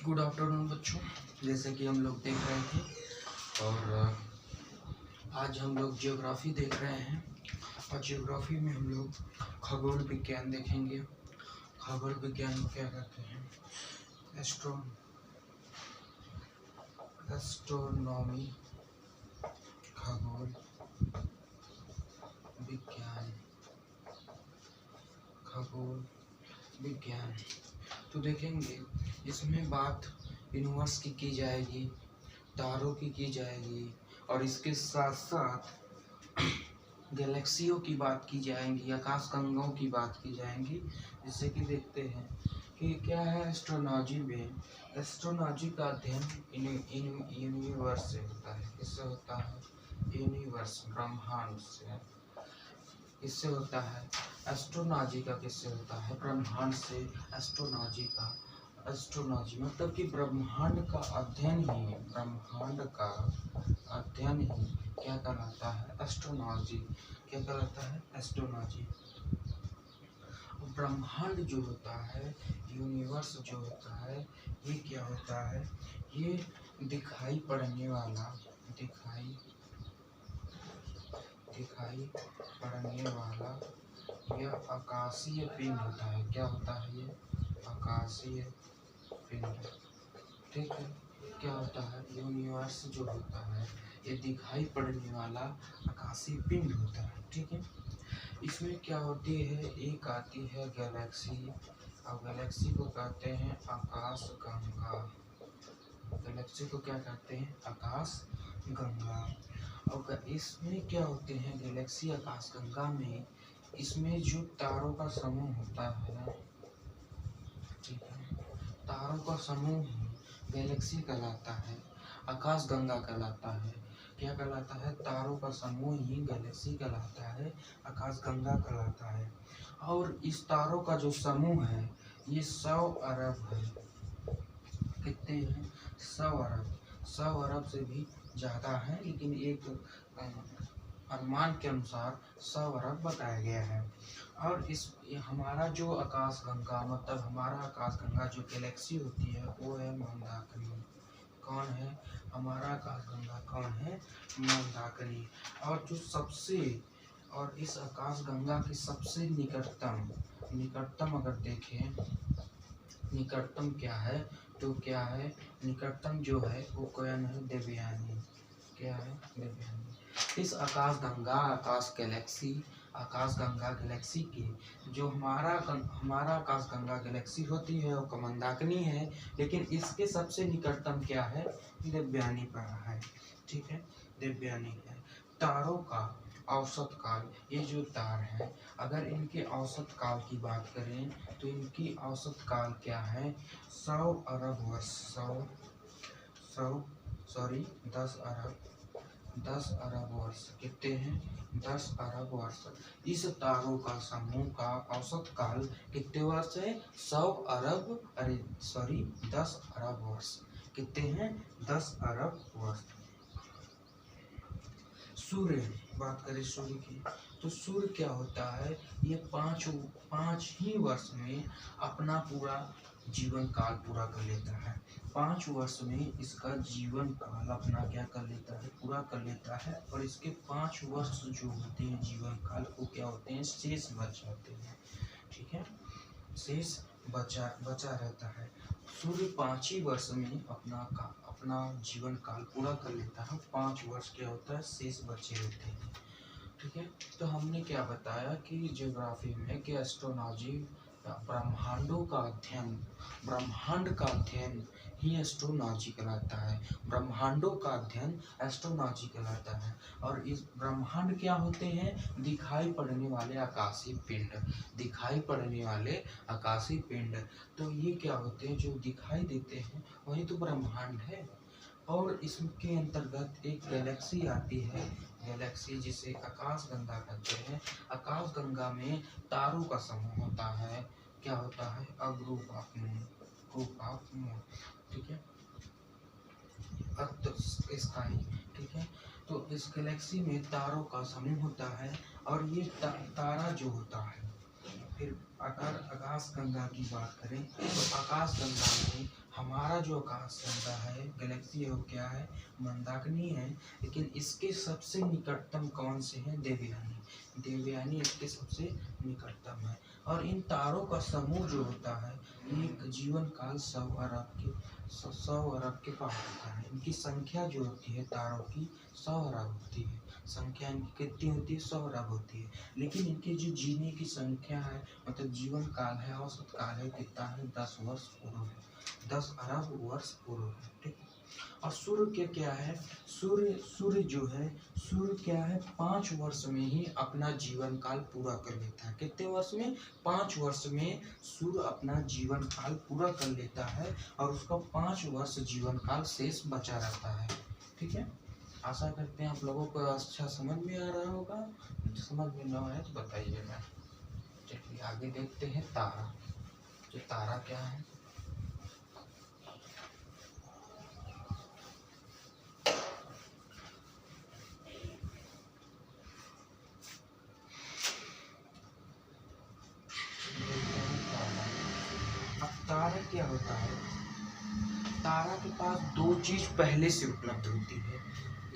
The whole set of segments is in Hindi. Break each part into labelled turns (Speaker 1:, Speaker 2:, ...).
Speaker 1: गुड आफ्टरनून बच्चों, जैसे कि हम लोग देख रहे थे और आज हम लोग जियोग्राफी देख रहे हैं। और जियोग्राफी में हम लोग खगोल विज्ञान देखेंगे। खगोल विज्ञान को क्या कहते हैं? एस्ट्रोनॉमी, खगोल विज्ञान, खगोल विज्ञान। तो देखेंगे इसमें बात यूनिवर्स की जाएगी, तारों की जाएगी और इसके साथ साथ गैलेक्सियों की बात की जाएंगी, आकाश गंगाओं की बात की जाएंगी। जिससे कि देखते हैं कि क्या है एस्ट्रोनॉमी में। एस्ट्रोनॉमी का अध्ययन यूनिवर्स से होता है। किससे होता है? यूनिवर्स, ब्रह्मांड से। इससे होता है एस्ट्रोनॉमी का। किससे होता है? ब्रह्मांड से। एस्ट्रोनॉमी का, एस्ट्रोनॉमी मतलब कि ब्रह्मांड का अध्ययन ही, ब्रह्मांड का अध्ययन ही क्या कहलाता है? एस्ट्रोनॉमी। क्या कहलाता है? एस्ट्रोनॉमी। ब्रह्मांड जो होता है, यूनिवर्स जो होता है, ये क्या होता है? ये दिखाई पड़ने वाला, दिखाई पड़ने वाला यह आकाशीय पिंड होता है। क्या होता है ये? आकाशीय पिंड। ठीक है, क्या होता है? यूनिवर्स जो होता है ये दिखाई पड़ने वाला आकाशीय पिंड होता है। ठीक है, इसमें क्या होती है? एक आती है गैलेक्सी, और गैलेक्सी को कहते हैं आकाश गंगा। गैलेक्सी को क्या कहते हैं? आकाश गंगा। और इसमें क्या होते हैं? गैलेक्सी आकाश गंगा में इसमें जो तारों का समूह होता है, ठीक है, तारों का समूह गैलेक्सी कहलाता है, आकाश गंगा कहलाता है। क्या कहलाता है? तारों का समूह ही गैलेक्सी कहलाता है, आकाश गंगा कहलाता है। और इस तारों का जो समूह है ये 100 अरब है। कितने हैं? 100 अरब। 100 अरब से भी ज़्यादा है, लेकिन एक अनुमान के अनुसार 100 अरब बताया गया है। और इस हमारा जो आकाश गंगा, मतलब हमारा आकाश गंगा जो गैलेक्सी होती है वो है मंदाकिनी। कौन है? हमारा आकाश गंगा कौन है? मंदाकिनी। और जो सबसे, और इस आकाश गंगा की सबसे निकटतम अगर देखें, निकटतम क्या है? तो क्या है? निकटतम जो है वो कौन है? देवयानी। क्या है? देवयानी। इस आकाश गंगा, आकाश गंगा गैलेक्सी की जो हमारा आकाश गंगा गैलेक्सी होती है वो मंदाकिनी है, लेकिन इसके सबसे निकटतम क्या है? देवयानी पर है। ठीक है, देवयानी है। तारों का औसत काल, ये जो तार हैं अगर इनके औसत काल की बात करें तो इनकी औसत काल क्या है? 100 अरब वर्ष। 10 अरब वर्ष। कितने हैं? 10 अरब वर्ष। इस तारों का समूह का औसत काल कितने वर्ष है? 10 अरब वर्ष। कितने हैं? 10 अरब वर्ष। सूर्य, बात करें सूर्य की, तो सूर्य क्या होता है? ये पाँच ही वर्ष में अपना पूरा जीवन काल पूरा कर लेता है। 5 वर्ष में इसका जीवन काल अपना क्या कर लेता है? पूरा कर लेता है। और इसके 5 वर्ष जो होते हैं जीवन काल, वो क्या होते हैं? शेष बच जाते हैं। ठीक है, शेष बचा रहता है। सूर्य 5 ही वर्ष में अपना जीवन काल पूरा कर लेता है। 5 वर्ष क्या होता है? शेष बचे रहते हैं। ठीक है, तो हमने क्या बताया कि ज्योग्राफी में कि एस्ट्रोनॉमी ब्रह्मांडों का अध्ययन, ब्रह्मांड का अध्ययन ही एस्ट्रोनॉमी कहलाता है। ब्रह्मांडों का अध्ययन एस्ट्रोनॉमी कहलाता है। और इस ब्रह्मांड क्या होते हैं? दिखाई पड़ने वाले आकाशीय पिंड, दिखाई पड़ने वाले आकाशीय पिंड। तो ये क्या होते हैं? जो दिखाई देते हैं वही तो ब्रह्मांड है। और इसके अंतर्गत एक गैलेक्सी आती है, गैलेक्सी जिसे आकाश गंगा कहते हैं। आकाश गंगा में तारों का समूह होता है। क्या होता है? A group of moon. ठीक है, अर्थ स्काई। ठीक है, तो इस गैलेक्सी में तारों का समूह होता है। और ये तारा जो होता है, फिर अगर आकाश गंगा की बात करें तो आकाश गंगा में हमारा जो आकाश गंगा है, गैलेक्सी है, वो क्या है? मंदाकिनी है। लेकिन इसके सबसे निकटतम कौन से हैं? देवयानी। देवयानी इसके सबसे निकटतम है। और इन तारों का समूह जो होता है, एक जीवन काल 100 अरब के पार होता है। इनकी संख्या जो होती है तारों की 100 अरब होती है। संख्या इनकी कितनी होती है? 100 अरब होती है। लेकिन इनके जो जीने की संख्या है, मतलब जीवन काल है, औसत काल है, कितना है? 10 वर्ष पूर्व है। 10 अरब वर्ष पूर्व है। ठीक है। और सूर्य के क्या है? सूर्य जो है, सूर्य क्या है? 5 वर्ष में ही अपना जीवन काल पूरा कर लेता है। कितने वर्ष में? 5 वर्ष में सूर्य अपना जीवन काल पूरा कर लेता है और उसका 5 वर्ष जीवन काल शेष बचा रहता है। ठीक है। आशा करते हैं आप लोगों को अच्छा समझ में आ रहा होगा। समझ में न आए तो बताइएगा। चलिए आगे देखते हैं तारा। तो तारा क्या है? तारा क्या होता है? तारा के पास दो चीज पहले से उपलब्ध होती है।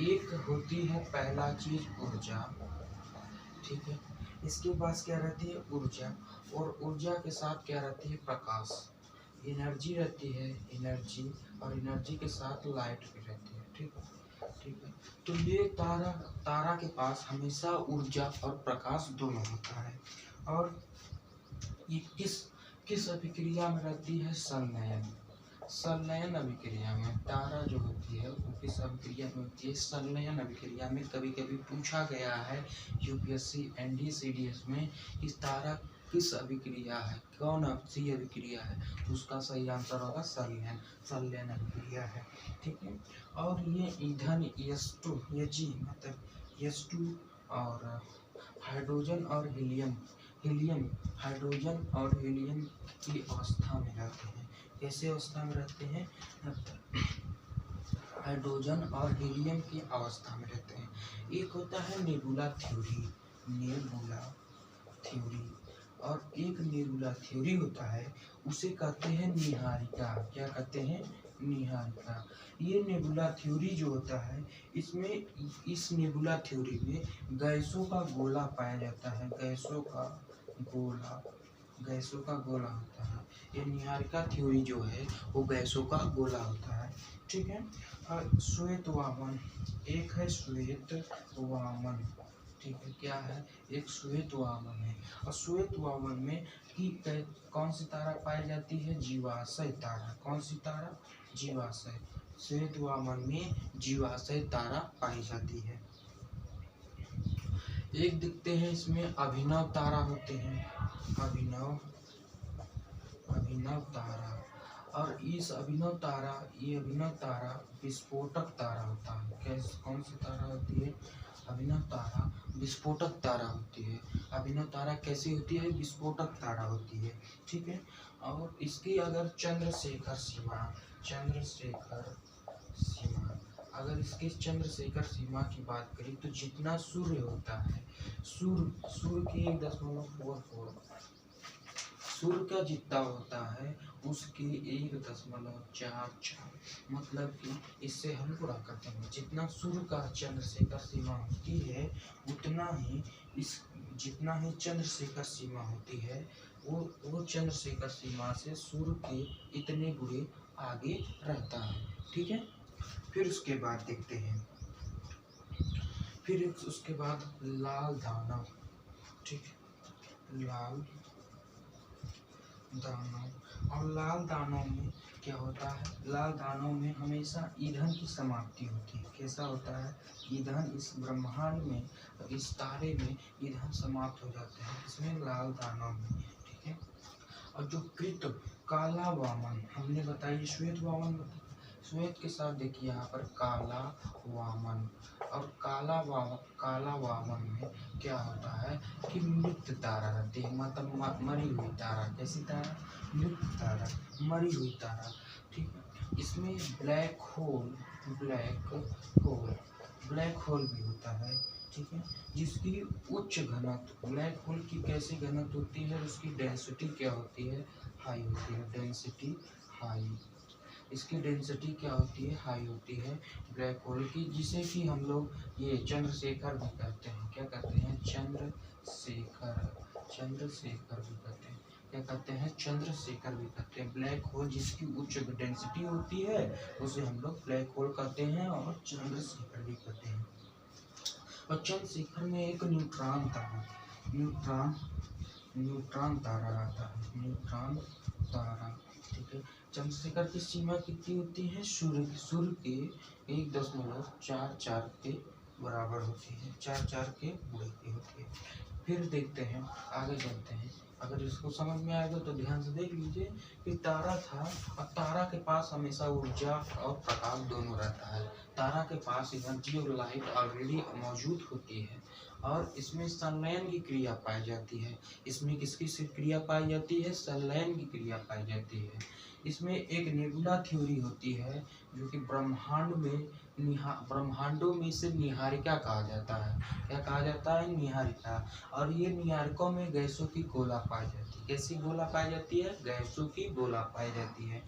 Speaker 1: एक होती है पहला चीज ऊर्जा। ठीक है। इसके पास क्या रहती है? ऊर्जा। और ऊर्जा के साथ क्या रहती है? प्रकाश। एनर्जी रहती है, एनर्जी। और एनर्जी के साथ लाइट भी रहती है। ठीक है। ठीक है। तो ये तारा के पास हमेशा ऊर्जा और प्रकाश दोनों होता है। और ये किस अभिक्रिया में रहती है? संलयन। संलयन अभिक्रिया में तारा जो होती है वो किस अभिक्रिया में होती है? संलयन अभिक्रिया में। कभी कभी पूछा गया है यूपीएससी एनडीसीडीएस में कि तारा किस अभिक्रिया है, कौन सी अभिक्रिया है? तो उसका सही आंसर होगा संलयन। संलयन अभिक्रिया है। ठीक है। और ये ईंधन H2 मतलब H2 और हाइड्रोजन और हीलियम हाइड्रोजन और हीलियम की अवस्था में रहते हैं। कैसे अवस्था में रहते हैं? हाइड्रोजन और हीलियम की अवस्था में रहते हैं। एक होता है नेबुला थ्योरी, नेबुला थ्योरी। और एक नेबुला थ्योरी होता है, उसे कहते हैं निहारिका। क्या कहते हैं? निहारिका। ये नेबुला थ्योरी जो होता है, इसमें इस नेबुला थ्योरी में गैसों का गोला पाया जाता है। गैसों का गोला होता है। ये निहारिका थ्योरी जो है वो गैसों का गोला होता है। ठीक है। और श्वेत वामन, एक है श्वेत वामन। ठीक है। क्या है? एक श्वेत वामन है। और श्वेत वामन में कौन सी तारा पाई जाती है? जीवाशय तारा। कौन सी तारा? जीवाशय। श्वेत वामन में जीवाशय तारा पाई जाती है। एक दिखते हैं इसमें अभिनव तारा होते हैं। अभिनव तारा। और इस अभिनव तारा विस्फोटक तारा होता है। कैसे? कौन सी तारा होती है? अभिनव तारा विस्फोटक तारा होती है। अभिनव तारा कैसी होती है? विस्फोटक तारा होती है। ठीक है। और इसकी अगर चंद्रशेखर सीमा की बात करें तो जितना सूर्य होता है, सूर्य की 1.44, सूर्य का जितना होता है उसकी 1.44, मतलब कि इससे हम गुणा करते हैं। जितना सूर्य का चंद्रशेखर सीमा होती है उतना ही जितना ही चंद्रशेखर सीमा होती है वो चंद्रशेखर सीमा से सूर्य के इतने गुणे आगे रहता है। ठीक है। फिर उसके बाद देखते हैं, फिर उसके बाद लाल दानव। ठीक है। लाल दानव। और लाल दानव में क्या होता है? लाल दानव में हमेशा ईंधन की समाप्ति होती है। कैसा होता है? ईंधन इस ब्रह्मांड में, इस तारे में ईंधन समाप्त हो जाता है। इसमें लाल दानव में। ठीक है। और जो कृत काला वामन हमने बताया, श्वेत वामन श्वेत के साथ देखिए यहाँ पर काला वामन। और काला वामन में क्या होता है कि मृत तारा रहती है, मतलब मरी हुई तारा। कैसी तारा? मृत तारा, मरी हुई तारा। ठीक है। इसमें ब्लैक होल भी होता है। ठीक है। जिसकी उच्च घनत्व, ब्लैक होल की कैसी घनत्व होती है? उसकी डेंसिटी क्या होती है? हाई होती है। Density high. इसकी डेंसिटी क्या होती है, हाई होती है ब्लैक होल की, जिसे कि हम लोग ये चंद्रशेखर भी कहते हैं। क्या कहते हैं, चंद्रशेखर, चंद्रशेखर भी कहते हैं। क्या कहते हैं, चंद्रशेखर भी कहते हैं। ब्लैक होल जिसकी उच्च डेंसिटी होती है उसे हम लोग ब्लैक होल कहते हैं और चंद्रशेखर भी कहते हैं। और चंद्रशेखर में एक न्यूट्रॉन तारा, न्यूट्रॉन तारा आता है, न्यूट्रॉन तारा। ठीक है, चंद्रशेखर की सीमा कितनी होती है, सूर्य के 1.44 के बराबर होती है, 4 के गुणे की होती है। फिर देखते हैं, आगे चलते हैं। अगर इसको समझ में आएगा तो ध्यान से देख लीजिए कि तारा था और तारा के पास हमेशा ऊर्जा और प्रकाश दोनों रहता है। तारा के पास एनर्जी और लाइट ऑलरेडी मौजूद होती है और इसमें संलयन की क्रिया पाई जाती है। इसमें किसकी क्रिया पाई जाती है, संलयन की क्रिया पाई जाती है। इसमें एक नेबुला थ्योरी होती है जो कि ब्रह्मांडों में से निहारिका कहा जाता है। क्या कहा जाता है, निहारिका। और ये निहारिकों में गैसों की गोला पाई जाती है। कैसी गोला पाई जाती है, गैसों की गोला पाई जाती है।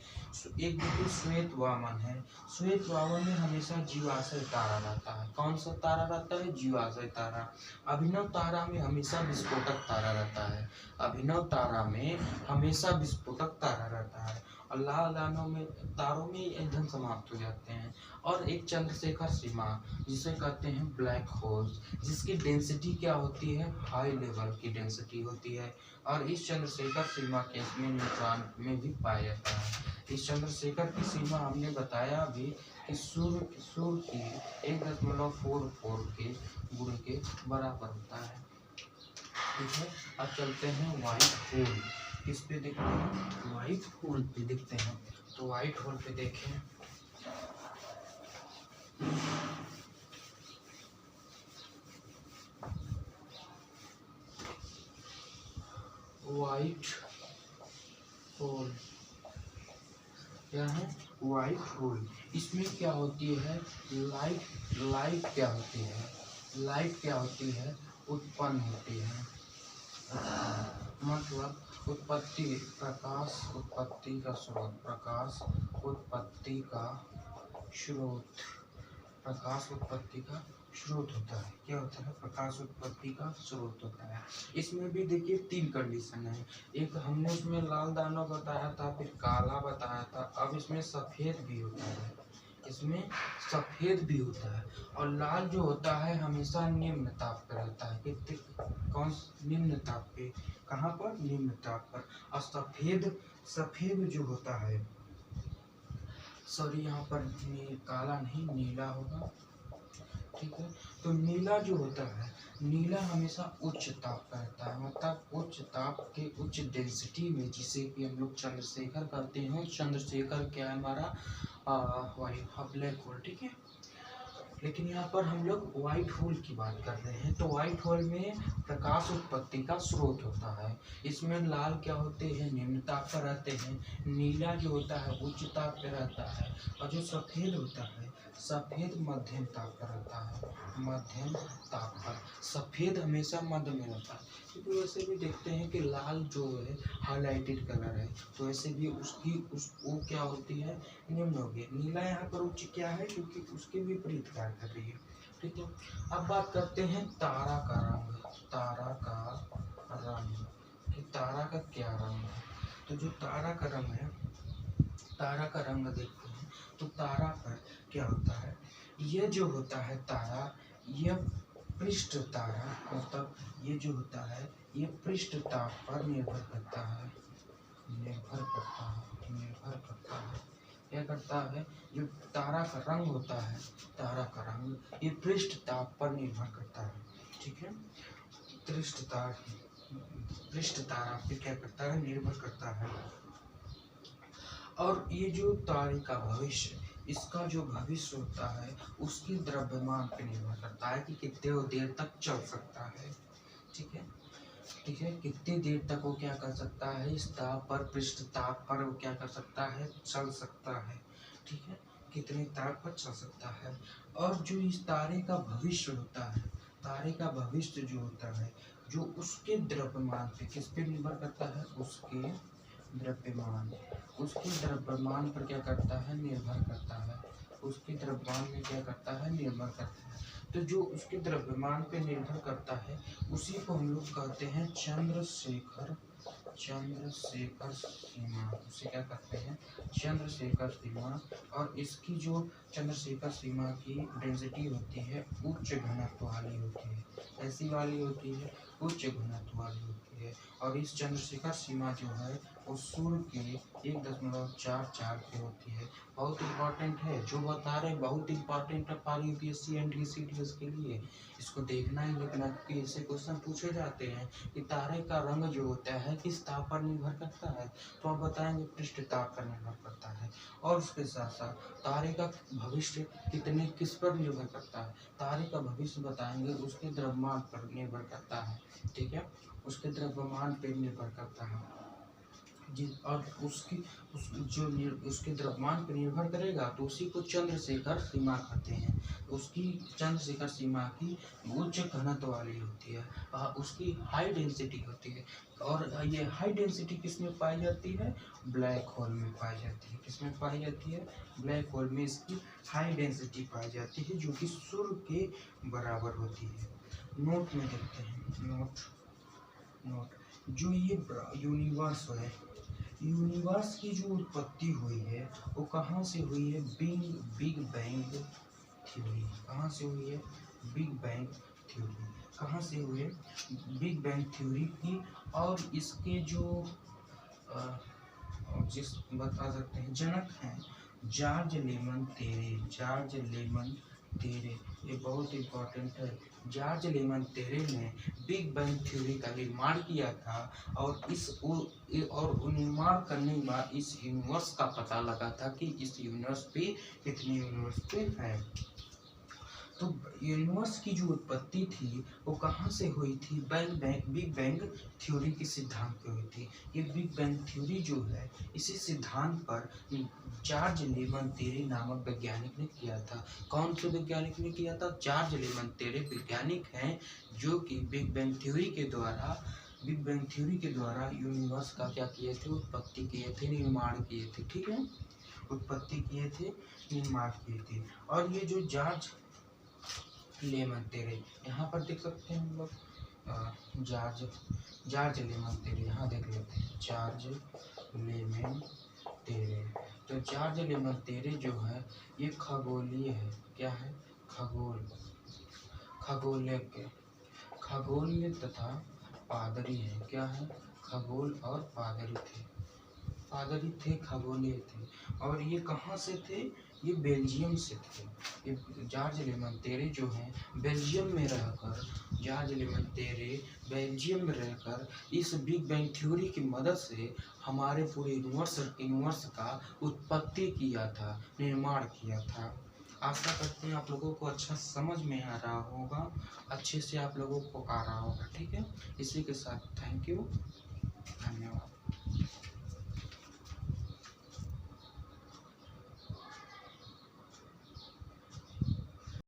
Speaker 1: एक देखिए श्वेत वामन है, श्वेत वामन में हमेशा जीवाश्य तारा रहता है। कौन सा तारा रहता है, जीवाश्य तारा। अभिनव तारा में हमेशा विस्फोटक तारा रहता है, अभिनव तारा में हमेशा विस्फोटक तारा रहता है। और लाल तारों में ईंधन समाप्त हो जाते हैं। और एक चंद्रशेखर सीमा जिसे कहते हैं ब्लैक होल, जिसकी डेंसिटी क्या होती है, हाई लेवल की डेंसिटी होती है। और इस चंद्रशेखर सीमा के इसमें न्यूट्रॉन में भी पाया जाता है। इस चंद्रशेखर की सीमा हमने बताया अभी कि सूर्य की 1.44 के गुणे के बराबर होता है। ठीक है, अब चलते हैं व्हाइट होल। किस पे देखते हैं, व्हाइट होल पे देखते हैं। तो व्हाइट होल पे देखें, व्हाइट होल क्या है, व्हाइट होल। इसमें क्या होती है, लाइट क्या होती है, लाइट क्या होती है, उत्पन्न होती है। मतलब उत्पत्ति, प्रकाश उत्पत्ति का स्रोत, प्रकाश उत्पत्ति का स्रोत, प्रकाश उत्पत्ति का स्रोत होता है। क्या होता है, प्रकाश उत्पत्ति का स्रोत होता है। इसमें भी देखिए 3 कंडीशन है। एक हमने उसमें लाल दानव बताया था, फिर काला बताया था, अब इसमें सफेद भी होता है, इसमें सफेद भी होता है। और लाल जो होता है हमेशा निम्न ताप पर रहता है। कितने, कौन, निम्न ताप पे, कहाँ पर, निम्न ताप पर। और सफेद जो होता है, सॉरी यहाँ पर काला नहीं, नीला होगा। ठीक है, तो नीला जो होता है, नीला हमेशा उच्च ताप का रहता है। मतलब उच्च ताप के उच्च डेंसिटी में, जिसे कि हम लोग चंद्रशेखर करते हैं। चंद्रशेखर क्या है हमारा, ब्लैक होल। ठीक है, लेकिन यहाँ पर हम लोग व्हाइट होल की बात कर रहे हैं। तो व्हाइट होल में प्रकाश उत्पत्ति का स्रोत होता है। इसमें लाल क्या होते हैं, निम्न ताप पर रहते हैं। नीला जो होता है उच्च ताप पर रहता है। और जो सफेद होता है, सफेद मध्यम ताप पर रहता है, मध्यम ताप पर। सफेद हमेशा मध्य में रहता है। क्योंकि वैसे भी देखते हैं कि लाल जो है हाईलाइटेड कलर है, तो ऐसे भी वो क्या होती है, निम्न हो गया। नीला यहाँ पर उच्च क्या है, क्योंकि उसके विपरीत कार्य कर रही है। ठीक है, अब बात करते हैं तारा का रंग, तारा का रंग कि तारा का क्या रंग है। तो जो तारा का रंग है, तारा का रंग देखते हैं तो तारा पर क्या होता है, ये जो होता है तारा, यह पृष्ठ तारा, मतलब ये जो होता है ये पृष्ठ ताप पर निर्भर करता है, निर्भर करता है। क्या करता है, जो तारा का रंग होता है, तारा का रंग ये पृष्ठ ताप पर निर्भर करता है। ठीक है, पृष्ठ तारा पे क्या करता है, निर्भर करता है। और ये जो तारे का भविष्य, इसका जो भविष्य होता है उसकी द्रव्यमान पर निर्भर करता है कि कितने देर तक चल सकता है। ठीक है, ठीक है, कितनी देर तक वो क्या कर सकता है, इस ताप पर, पृष्ठ ताप पर वो क्या कर सकता है, चल सकता है। ठीक है, कितने ताप पर चल सकता है। और जो इस तारे का भविष्य होता है, तारे का भविष्य जो होता है, जो उसके द्रव्यमान पे किस पे निर्भर करता है, उसके द्रव्यमान उसके द्रव्यमान पर क्या करता है, निर्भर करता है। उसके द्रव्यमान में क्या करता है, निर्भर करता है। तो जो उसके द्रव्यमान पे निर्भर करता है उसी को हम लोग कहते हैं चंद्रशेखर सीमा। उसे क्या कहते हैं, चंद्रशेखर सीमा। और इसकी जो चंद्रशेखर सीमा की डेंसिटी होती है उच्च घनत्व वाली होती है। ऐसी वाली होती है, उच्च घनत्व वाली होती है। और इस चंद्रशेखर सीमा जो है वो सूर्य के 1.44 पे होती है। बहुत इंपॉर्टेंट है, जो बता रहे बहुत इंपॉर्टेंट है पारी यूपीएससी एंड डीसीडीएस के लिए। इसको देखना ही देखना, क्योंकि ऐसे क्वेश्चन पूछे जाते हैं कि तारे का रंग जो होता है किस ताप पर निर्भर करता है, तो आप बताएंगे पृष्ठ ताप पर निर्भर करता है। और उसके साथ साथ तारे का भविष्य किस पर निर्भर करता है, तारे का भविष्य बताएंगे उसके द्रव्यमान पर निर्भर करता है। ठीक है, उसके द्रव्यमान पर निर्भर करता है और उसके द्रव्यमान पर निर्भर करेगा तो उसी को चंद्रशेखर सीमा कहते हैं। उसकी चंद्रशेखर सीमा की उच्च घनत्व वाली होती है, उसकी हाई डेंसिटी होती है। और ये हाई डेंसिटी किसमें पाई जाती है, ब्लैक होल में पाई जाती है। किसमें पाई जाती है, ब्लैक होल में इसकी हाई डेंसिटी पाई जाती है, जो कि सूर्य के बराबर होती है। नोट में देखते हैं, नोट जो ये यूनिवर्स है, यूनिवर्स की जो उत्पत्ति हुई है वो कहाँ से हुई है, बिग बैंग थ्योरी। कहाँ से हुई है, बिग बैंग थ्योरी। कहाँ से हुई है, बिग बैंग थ्योरी की। और इसके जो जिस बता सकते हैं जनक हैं जॉर्ज लेमन तेरे। ये बहुत इम्पोर्टेंट है। जॉर्ज लेमन तेरे ने बिग बैंग थ्योरी का निर्माण किया था। और निर्माण करने के बाद इस यूनिवर्स का पता लगा था कि इस यूनिवर्स पे कितने यूनिवर्स पे है। तो यूनिवर्स की जो उत्पत्ति थी वो कहाँ से हुई थी, बिग बैंग थ्योरी के सिद्धांत पे हुई थी। ये बिग बैंग थ्योरी जो है इसी सिद्धांत पर जॉर्ज लेमन तेरे नामक वैज्ञानिक ने किया था। कौन से वैज्ञानिक ने किया था, जॉर्ज लेमन तेरे वैज्ञानिक हैं जो कि बिग बैंग थ्योरी के द्वारा यूनिवर्स का क्या किए थे, उत्पत्ति किए थे, निर्माण किए थे। ठीक है, उत्पत्ति किए थे, निर्माण किए थे। और ये जो जॉर्ज लेमन तेरे, यहाँ पर देख सकते हैं हम लोग जॉर्ज लेमन तेरे, यहाँ देख लेते हैं जॉर्ज लेमन तेरे। तो जॉर्ज लेमन तेरे जो है ये खगोलीय है। क्या है, खगोलीय तथा पादरी है। क्या है, खगोल और पादरी थे, खगोलीय थे। और ये कहाँ से थे, ये बेल्जियम से थे। ये जॉर्ज लेमन तेरे जो हैं बेल्जियम में रहकर इस बिग बैंग थ्योरी की मदद से हमारे पूरे यूनिवर्स का उत्पत्ति किया था, निर्माण किया था। आशा करते हैं आप लोगों को अच्छा समझ में आ रहा होगा, अच्छे से आप लोगों को आ रहा होगा। ठीक है, इसी के साथ थैंक यू, धन्यवाद।